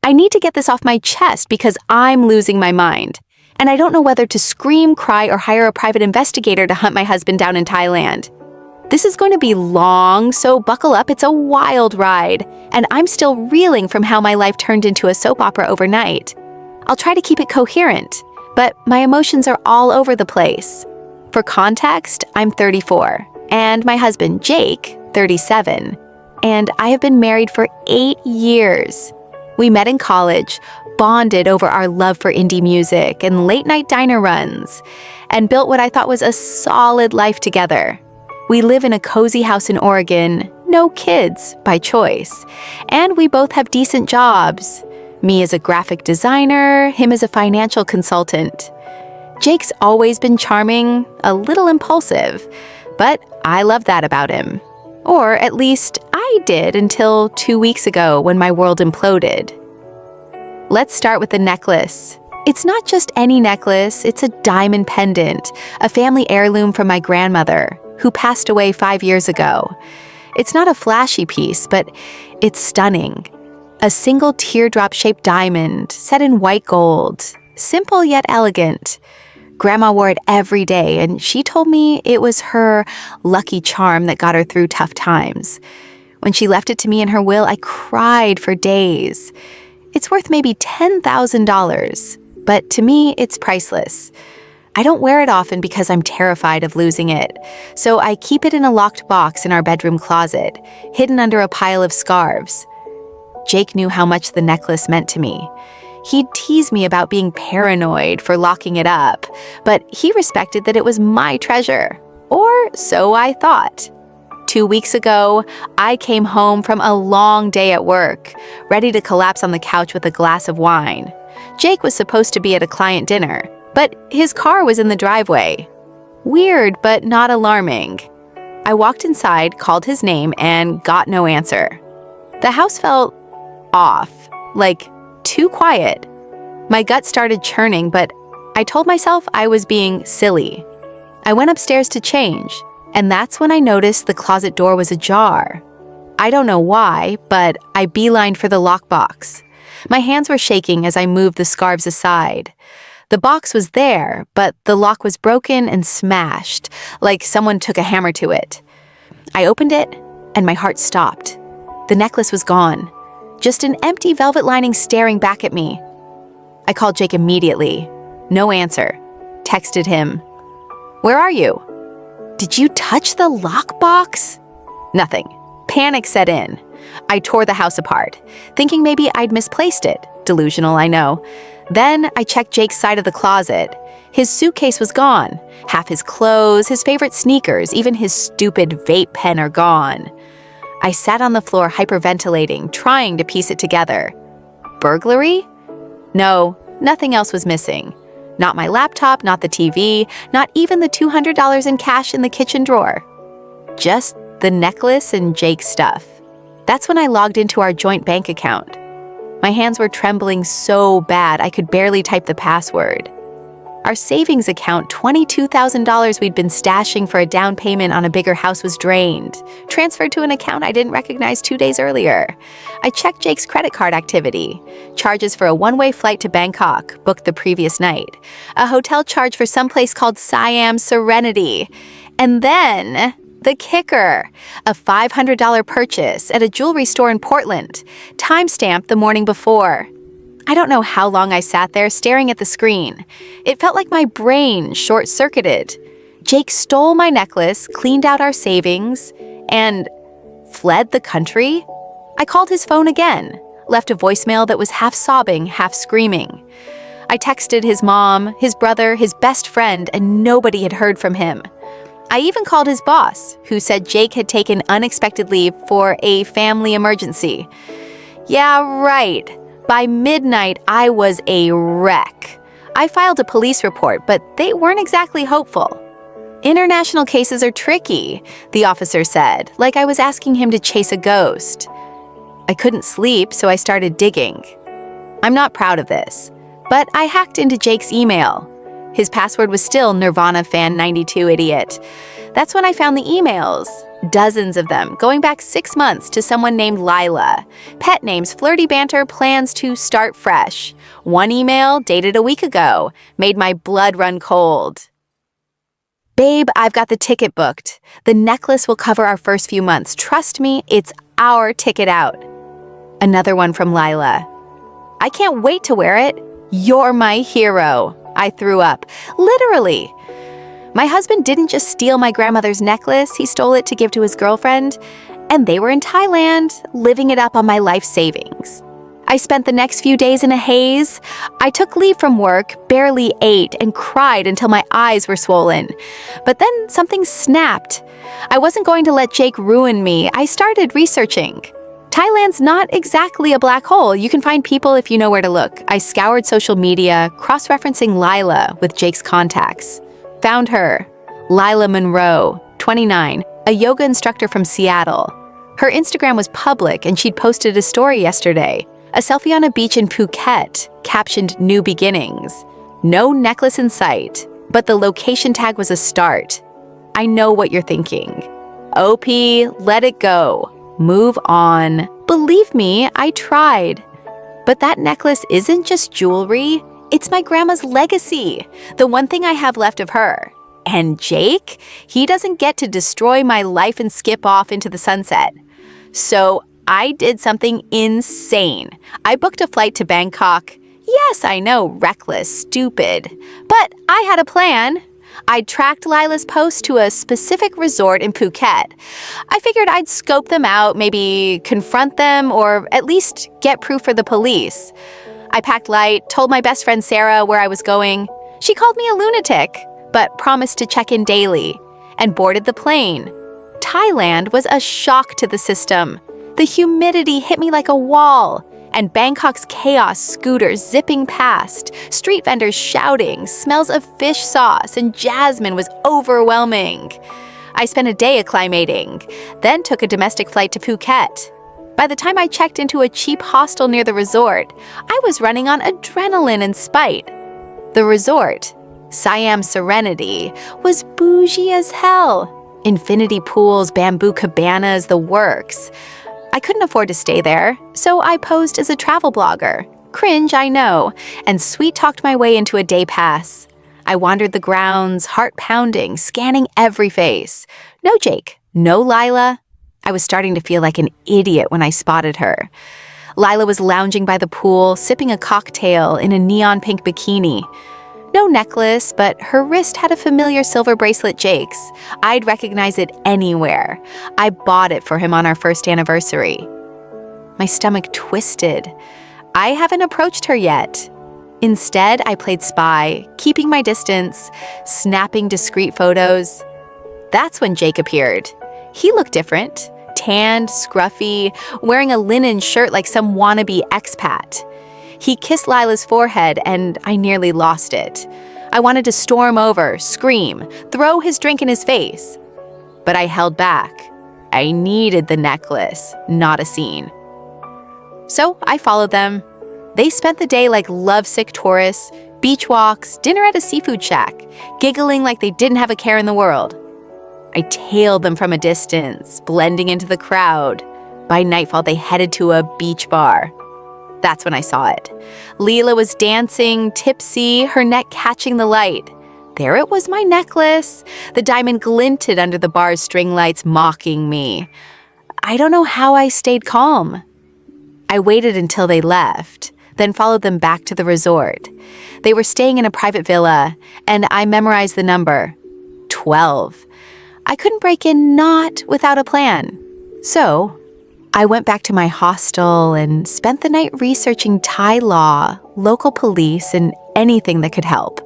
I need to get this off my chest because I'm losing my mind. And I don't know whether to scream, cry, or hire a private investigator to hunt my husband down in Thailand. This is going to be long, so buckle up, it's a wild ride. And I'm still reeling from how my life turned into a soap opera overnight. I'll try to keep it coherent, but my emotions are all over the place. For context, I'm 34, and my husband, Jake, 37, and I have been married for 8 years. We met in college, bonded over our love for indie music and late-night diner runs, and built what I thought was a solid life together. We live in a cozy house in Oregon, no kids, by choice, and we both have decent jobs. Me as a graphic designer, him as a financial consultant. Jake's always been charming, a little impulsive, but I love that about him. Or at least I did until 2 weeks ago when my world imploded. Let's start with the necklace. It's not just any necklace, it's a diamond pendant, a family heirloom from my grandmother, who passed away 5 years ago. It's not a flashy piece, but it's stunning. A single teardrop-shaped diamond set in white gold, simple yet elegant. Grandma wore it every day, and she told me it was her lucky charm that got her through tough times. When she left it to me in her will, I cried for days. It's worth maybe $10,000, but to me, it's priceless. I don't wear it often because I'm terrified of losing it, so I keep it in a locked box in our bedroom closet, hidden under a pile of scarves. Jake knew how much the necklace meant to me. He'd tease me about being paranoid for locking it up, but he respected that it was my treasure. Or so I thought. 2 weeks ago, I came home from a long day at work, ready to collapse on the couch with a glass of wine. Jake was supposed to be at a client dinner, but his car was in the driveway. Weird, but not alarming. I walked inside, called his name, and got no answer. The house felt off, like too quiet. My gut started churning, but I told myself I was being silly. I went upstairs to change, and that's when I noticed the closet door was ajar. I don't know why, but I beelined for the lockbox. My hands were shaking as I moved the scarves aside. The box was there, but the lock was broken and smashed, like someone took a hammer to it. I opened it, and my heart stopped. The necklace was gone. Just an empty velvet lining staring back at me. I called Jake immediately. No answer. Texted him. "Where are you?" "Did you touch the lockbox?" Nothing. Panic set in. I tore the house apart, thinking maybe I'd misplaced it. Delusional, I know. Then I checked Jake's side of the closet. His suitcase was gone. Half his clothes, his favorite sneakers, even his stupid vape pen are gone. I sat on the floor hyperventilating, trying to piece it together. Burglary? No, nothing else was missing. Not my laptop, not the TV, not even the $200 in cash in the kitchen drawer. Just the necklace and Jake's stuff. That's when I logged into our joint bank account. My hands were trembling so bad I could barely type the password. Our savings account, $22,000 we'd been stashing for a down payment on a bigger house, was drained, transferred to an account I didn't recognize 2 days earlier. I checked Jake's credit card activity. Charges for a one-way flight to Bangkok, booked the previous night. A hotel charge for someplace called Siam Serenity. And then the kicker, a $500 purchase at a jewelry store in Portland, timestamped the morning before. I don't know how long I sat there staring at the screen. It felt like my brain short-circuited. Jake stole my necklace, cleaned out our savings, and fled the country? I called his phone again, left a voicemail that was half sobbing, half screaming. I texted his mom, his brother, his best friend, and nobody had heard from him. I even called his boss, who said Jake had taken unexpected leave for a family emergency. Yeah, right. By midnight, I was a wreck. I filed a police report, but they weren't exactly hopeful. International cases are tricky, the officer said, like I was asking him to chase a ghost. I couldn't sleep, so I started digging. I'm not proud of this, but I hacked into Jake's email. His password was still Nirvana fan 92 idiot. That's when I found the emails. Dozens of them, going back 6 months to someone named Lila. Pet names, flirty banter, plans to start fresh. One email, dated a week ago, made my blood run cold. Babe, I've got the ticket booked. The necklace will cover our first few months. Trust me, it's our ticket out. Another one from Lila. I can't wait to wear it. You're my hero. I threw up. Literally. My husband didn't just steal my grandmother's necklace, he stole it to give to his girlfriend, and they were in Thailand, living it up on my life savings. I spent the next few days in a haze. I took leave from work, barely ate, and cried until my eyes were swollen. But then something snapped. I wasn't going to let Jake ruin me. I started researching. Thailand's not exactly a black hole. You can find people if you know where to look. I scoured social media, cross-referencing Lila with Jake's contacts. Found her. Lila Monroe, 29, a yoga instructor from Seattle. Her Instagram was public and she'd posted a story yesterday. A selfie on a beach in Phuket, captioned New Beginnings. No necklace in sight, but the location tag was a start. I know what you're thinking. OP, let it go. Move on. Believe me, I tried. But that necklace isn't just jewelry. It's my grandma's legacy, the one thing I have left of her. And Jake, he doesn't get to destroy my life and skip off into the sunset. So I did something insane. I booked a flight to Bangkok. Yes, I know, reckless, stupid. But I had a plan. I tracked Lila's post to a specific resort in Phuket. I figured I'd scope them out, maybe confront them, or at least get proof for the police. I packed light, told my best friend Sarah where I was going. She called me a lunatic, but promised to check in daily, and boarded the plane. Thailand was a shock to the system. The humidity hit me like a wall, and Bangkok's chaos, scooters zipping past, street vendors shouting, smells of fish sauce and jasmine was overwhelming. I spent a day acclimating, then took a domestic flight to Phuket. By the time I checked into a cheap hostel near the resort, I was running on adrenaline and spite. The resort, Siam Serenity, was bougie as hell. Infinity pools, bamboo cabanas, the works. I couldn't afford to stay there, so I posed as a travel blogger. Cringe, I know, and sweet-talked my way into a day pass. I wandered the grounds, heart pounding, scanning every face. No Jake, no Lila. I was starting to feel like an idiot when I spotted her. Lila was lounging by the pool, sipping a cocktail in a neon pink bikini. No necklace, but her wrist had a familiar silver bracelet Jake's. I'd recognize it anywhere. I bought it for him on our first anniversary. My stomach twisted. I haven't approached her yet. Instead, I played spy, keeping my distance, snapping discreet photos. That's when Jake appeared. He looked different, tanned, scruffy, wearing a linen shirt like some wannabe expat. He kissed Lila's forehead, and I nearly lost it. I wanted to storm over, scream, throw his drink in his face. But I held back. I needed the necklace, not a scene. So I followed them. They spent the day like lovesick tourists, beach walks, dinner at a seafood shack, giggling like they didn't have a care in the world. I tailed them from a distance, blending into the crowd. By nightfall, they headed to a beach bar. That's when I saw it. Leela was dancing, tipsy, her neck catching the light. There it was, my necklace. The diamond glinted under the bar's string lights, mocking me. I don't know how I stayed calm. I waited until they left, then followed them back to the resort. They were staying in a private villa, and I memorized the number, 12. I couldn't break in not without a plan. So I went back to my hostel and spent the night researching Thai law, local police, and anything that could help.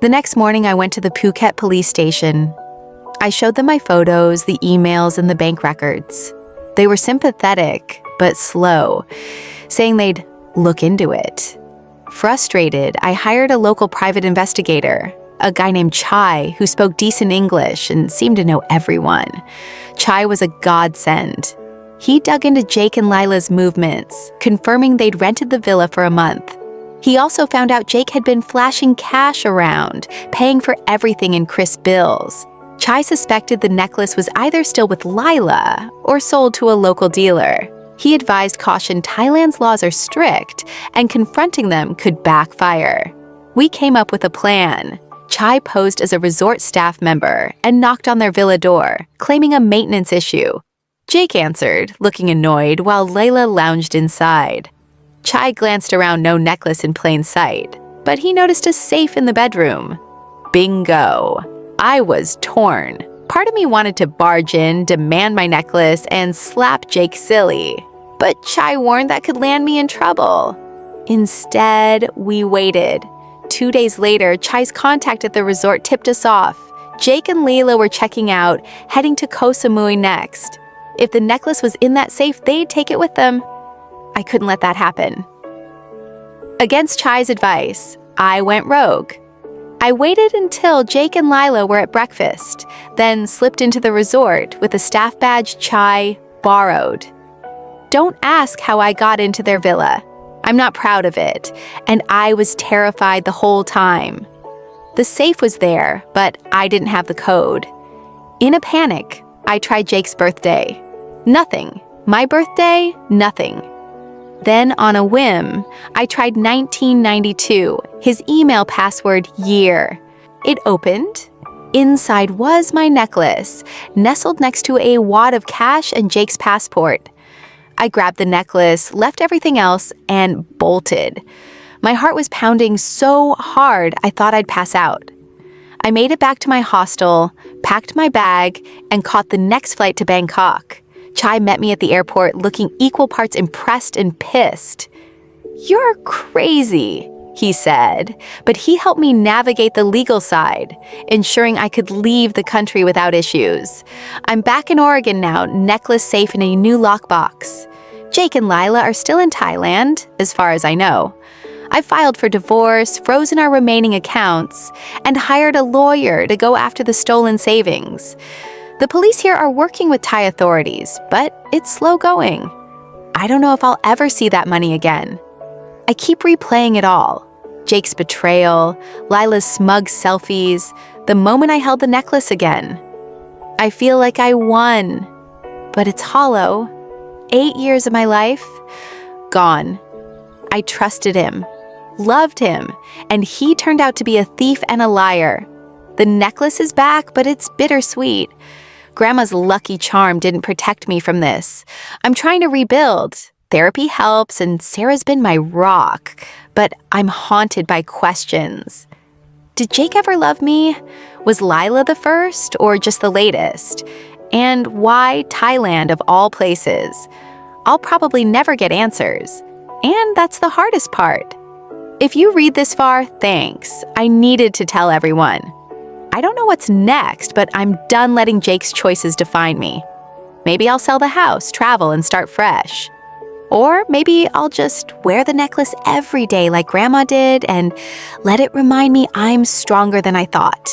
The next morning, I went to the Phuket police station. I showed them my photos, the emails, and the bank records. They were sympathetic, but slow, saying they'd look into it. Frustrated, I hired a local private investigator, a guy named Chai who spoke decent English and seemed to know everyone. Chai was a godsend. He dug into Jake and Lila's movements, confirming they'd rented the villa for a month. He also found out Jake had been flashing cash around, paying for everything in crisp bills. Chai suspected the necklace was either still with Lila or sold to a local dealer. He advised caution Thailand's laws are strict and confronting them could backfire. We came up with a plan. Chai posed as a resort staff member and knocked on their villa door, claiming a maintenance issue. Jake answered, looking annoyed, while Layla lounged inside. Chai glanced around, no necklace in plain sight, but he noticed a safe in the bedroom. Bingo! I was torn. Part of me wanted to barge in, demand my necklace, and slap Jake silly. But Chai warned that could land me in trouble. Instead, we waited. 2 days later, Chai's contact at the resort tipped us off. Jake and Leela were checking out, heading to Koh Samui next. If the necklace was in that safe, they'd take it with them. I couldn't let that happen. Against Chai's advice, I went rogue. I waited until Jake and Lila were at breakfast, then slipped into the resort with a staff badge Chai borrowed. Don't ask how I got into their villa. I'm not proud of it, and I was terrified the whole time. The safe was there, but I didn't have the code. In a panic, I tried Jake's birthday. Nothing. My birthday, nothing. Then, on a whim, I tried 1992, his email password year. It opened. Inside was my necklace, nestled next to a wad of cash and Jake's passport. I grabbed the necklace, left everything else, and bolted. My heart was pounding so hard I thought I'd pass out. I made it back to my hostel, packed my bag, and caught the next flight to Bangkok. Chai met me at the airport looking equal parts impressed and pissed. "You're crazy," he said, but he helped me navigate the legal side, ensuring I could leave the country without issues. I'm back in Oregon now, necklace safe in a new lockbox. Jake and Lila are still in Thailand, as far as I know. I filed for divorce, frozen our remaining accounts, and hired a lawyer to go after the stolen savings. The police here are working with Thai authorities, but it's slow going. I don't know if I'll ever see that money again. I keep replaying it all. Jake's betrayal, Lila's smug selfies, the moment I held the necklace again. I feel like I won, but it's hollow. 8 years of my life, gone. I trusted him, loved him, and he turned out to be a thief and a liar. The necklace is back, but it's bittersweet. Grandma's lucky charm didn't protect me from this. I'm trying to rebuild. Therapy helps, and Sarah's been my rock, but I'm haunted by questions. Did Jake ever love me? Was Lila the first, or just the latest? And why Thailand of all places? I'll probably never get answers. And that's the hardest part. If you read this far, thanks. I needed to tell everyone. I don't know what's next, but I'm done letting Jake's choices define me. Maybe I'll sell the house, travel, and start fresh. Or maybe I'll just wear the necklace every day like Grandma did and let it remind me I'm stronger than I thought.